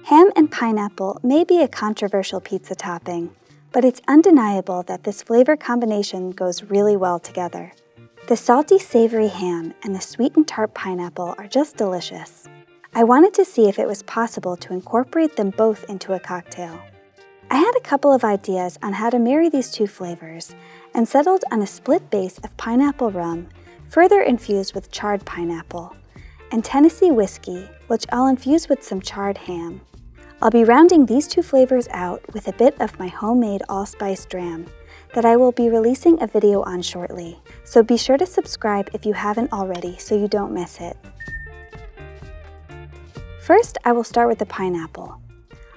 Ham and pineapple may be a controversial pizza topping, but it's undeniable that this flavor combination goes really well together. The salty, savory ham and the sweet and tart pineapple are just delicious. I wanted to see if it was possible to incorporate them both into a cocktail. I had a couple of ideas on how to marry these two flavors and settled on a split base of pineapple rum, further infused with charred pineapple, and Tennessee whiskey, which I'll infuse with some charred ham. I'll be rounding these two flavors out with a bit of my homemade allspice dram that I will be releasing a video on shortly, so be sure to subscribe if you haven't already so you don't miss it. First, I will start with the pineapple.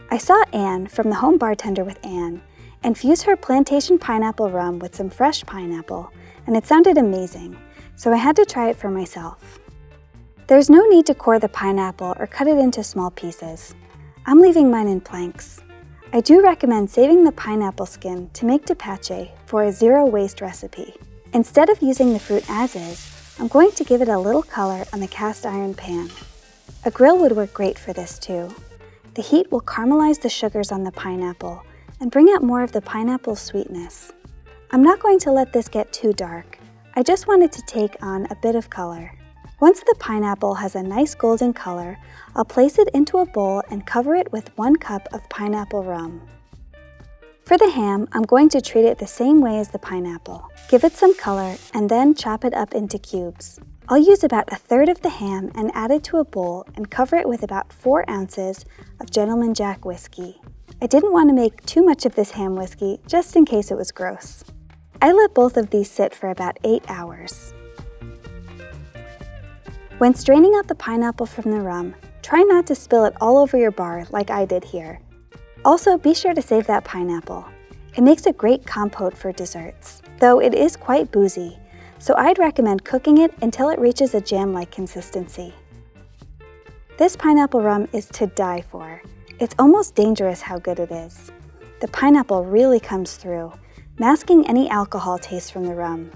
I saw Ann from the Home Bartender with Ann infuse her plantation pineapple rum with some fresh pineapple, and it sounded amazing, so I had to try it for myself. There's no need to core the pineapple or cut it into small pieces. I'm leaving mine in planks. I do recommend saving the pineapple skin to make tepache for a zero-waste recipe. Instead of using the fruit as is, I'm going to give it a little color on the cast iron pan. A grill would work great for this too. The heat will caramelize the sugars on the pineapple and bring out more of the pineapple sweetness. I'm not going to let this get too dark. I just wanted to take on a bit of color. Once the pineapple has a nice golden color, I'll place it into a bowl and cover it with 1 cup of pineapple rum. For the ham, I'm going to treat it the same way as the pineapple. Give it some color and then chop it up into cubes. I'll use about 1/3 of the ham and add it to a bowl and cover it with about 4 ounces of Gentleman Jack whiskey. I didn't want to make too much of this ham whiskey just in case it was gross. I let both of these sit for about 8 hours. When straining out the pineapple from the rum, try not to spill it all over your bar like I did here. Also, be sure to save that pineapple. It makes a great compote for desserts, though it is quite boozy, so I'd recommend cooking it until it reaches a jam-like consistency. This pineapple rum is to die for. It's almost dangerous how good it is. The pineapple really comes through, masking any alcohol taste from the rum.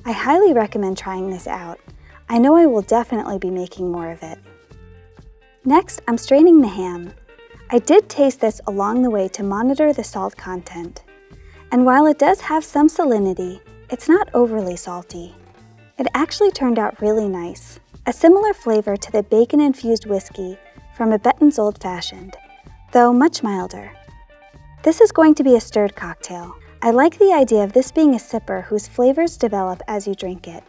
I highly recommend trying this out. I know I will definitely be making more of it. Next, I'm straining the ham. I did taste this along the way to monitor the salt content. And while it does have some salinity, it's not overly salty. It actually turned out really nice. A similar flavor to the bacon-infused whiskey from a Benton's Old Fashioned, though much milder. This is going to be a stirred cocktail. I like the idea of this being a sipper whose flavors develop as you drink it.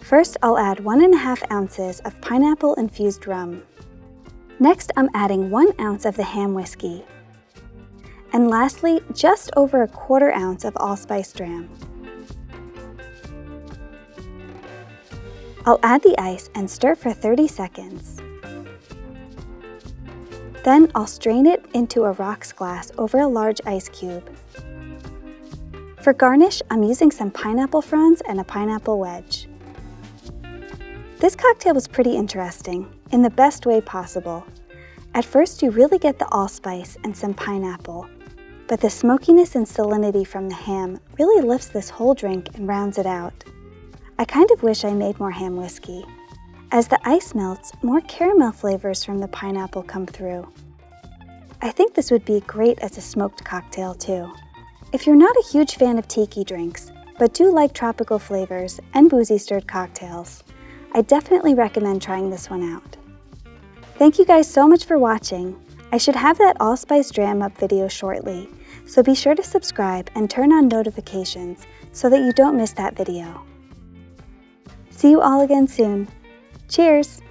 First, I'll add 1½ ounces of pineapple-infused rum. Next, I'm adding 1 ounce of the ham whiskey. And lastly, just over 1/4 ounce of allspice dram. I'll add the ice and stir for 30 seconds. Then I'll strain it into a rocks glass over a large ice cube. For garnish, I'm using some pineapple fronds and a pineapple wedge. This cocktail was pretty interesting, in the best way possible. At first, you really get the allspice and some pineapple, but the smokiness and salinity from the ham really lifts this whole drink and rounds it out. I kind of wish I made more ham whiskey. As the ice melts, more caramel flavors from the pineapple come through. I think this would be great as a smoked cocktail too. If you're not a huge fan of tiki drinks, but do like tropical flavors and boozy stirred cocktails, I definitely recommend trying this one out. Thank you guys so much for watching. I should have that allspice dram up video shortly, so be sure to subscribe and turn on notifications so that you don't miss that video. See you all again soon. Cheers!